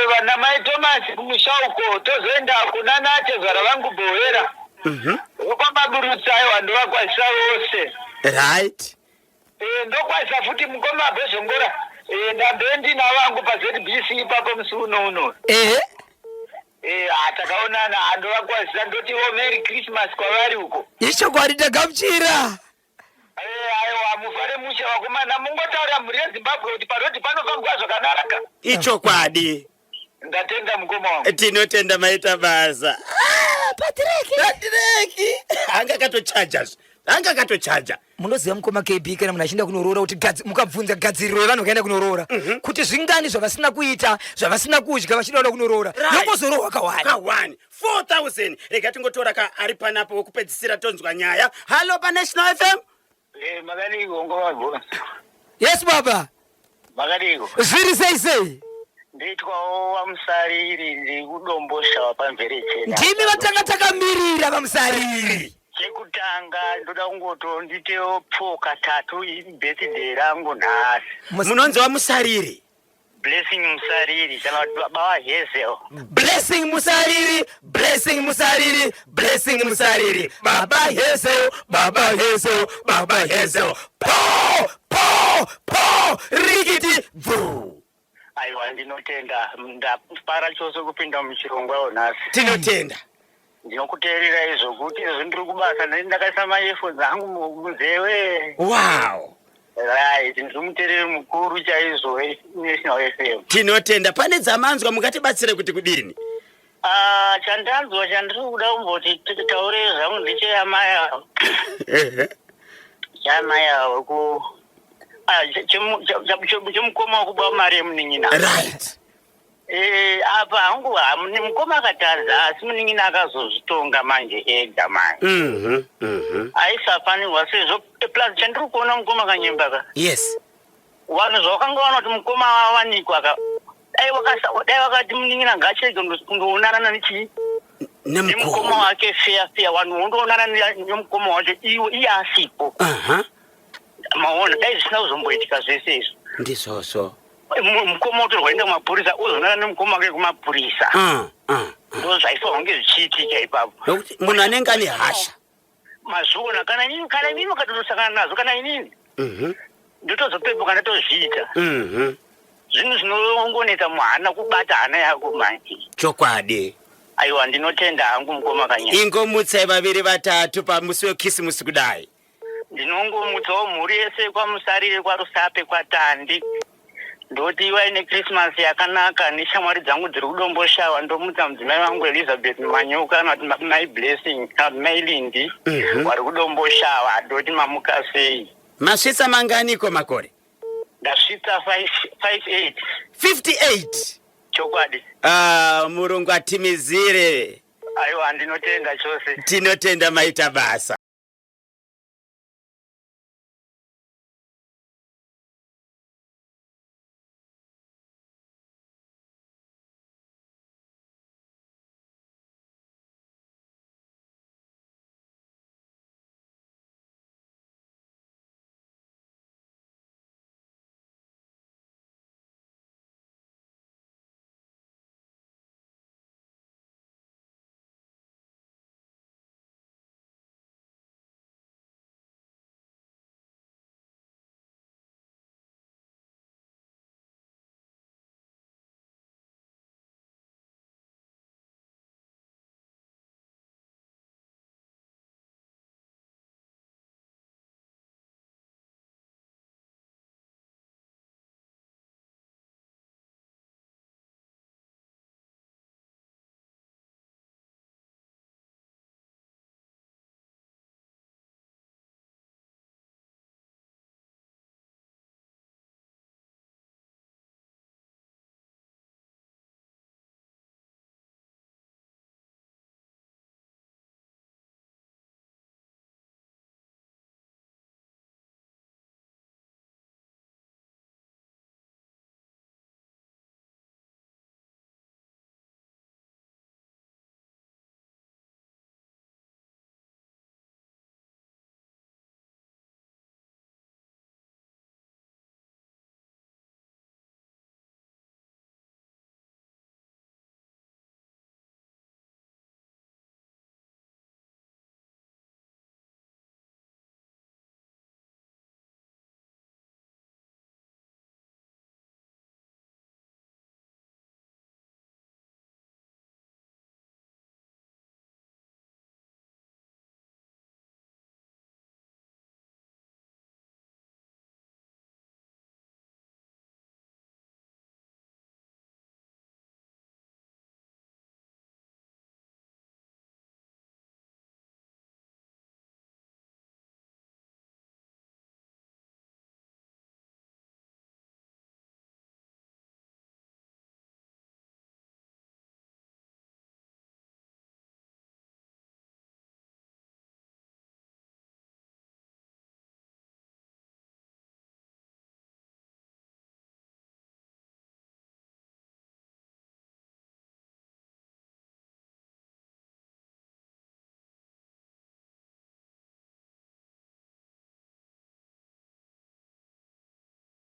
Vana mai Thomas kumusha uko tozoenda kuna Nache zvara vangu Bhoera. Vokwababurutsaiwa ndovakwazisa vose. Right. Ndokwazisa futi mukoma Bhezongora. Ndambendi navangu paZBC ipapo musi uno. Takaonana andovakwazisa ndotiwo Merry Christmas kwavari uko. Ishokwadi ndagamuchira. Aiwa mufare mushe vakomana mungotaura mhuri yeZimbabwe kuti parodi panofambwa zvakanaka. Ichokwadi. Ndatenda mukoma wangu. Tinotenda maita basa. Patrick. Anga katochaja. Munoziva mukoma KB kana munhu achinda kunoroora kuti mukabvunza gadziriro vanhu kaenda kunoroora kuti zvingani zvavasina kuita zvavasina kudya vachida kunoroora nongozorohwa kawani 4000. Rega tingotora ari panapo wokupedzisira tonzwa nyaya. Hello pa National FM. Makadiko ngoma. Yes baba. Makadiko. Zviri sei. Nditwawo wamusariri ndiri kudombosha wapamvere chena. Ndimi vatanga-takamirira vamusariri. Chekutanga ndoda kungoto nditewo pfoka 3 birthday rangu nhasi. Munonzi wamusariri. Blessing Musariri kana kuti baba waHezel. Blessing Musariri, Blessing Musariri, Blessing Musariri. Baba Hezel, Baba Hezel, Baba Hezel. Po, rigiti, vu. Aiwa ndinotenda ndapara chose kupinda muchirongwa onasi. Tinotenda. Ndinokuteerera izvo kuti izvo ndiri kubasa ndakaisa maefo dzangu munzewe. Wow. Right, ndirimuteereri mukuru chaizvo National FM. Tinotenda. Pane dzamanzwa mungatibatsire kuti kudini? Chandanzwa chandiri kuda kumboti taure zvangu ndecheyamaya. Chamaya ku chemukoma wekuba mari yemunin'ina. Right. Apa hangu mukoma akatadza asi munin'ina akazozvitonga manje ega manje. Aisafanirwa sezvo plus chandiri kuona mukoma kanyembaka. Yes. Vanhu zvakanga vana kuti mukoma wawanikwa dai wakati munin'ina ngachirege kundoonana nechii nemukoma wake feya vanhu vondoonana nemukoma wacho iye asipo. Maona dai zvisina kuzomboitika zvese izvo. Ndizvozvo. Mukoma wotorwa enda kumapurisa uzonana nemukoma wake kumapurisa. Ndo zvaifanirwa kunge zvichiitika ipapo. Nokuti munhu anenge ane hasha. Mazviona kana inini makatosangana nazo kana inini. Ndotozopepuka ndatozviita. Zvinhu zvinongonetsa mwana kubata hana yako manje. Chokwadi. Aiwa ndinotenda hangu mukoma kanyaya. Ingomutsai vaviri vatatu pamusi wekisimusi kudai. Ndinongomutsawo mhuri yese kwamusarire kwarusape kwatandi. Ndoti vaine Christmas yakanaka neshamwari dzangu dziri kudomboshawa ndomutsa mudzimai wangu Elizabeth Manyoka kana kuti Mai Blessing kana Mai Lindi vari kudomboshawa ndoti mamuka sei. Masvitsa manganiko makore? Ndasvitsa 58. 58. Chokwadi. Murungu atimizire. Aiwa ndinotenda chose. Tinotenda maita basa.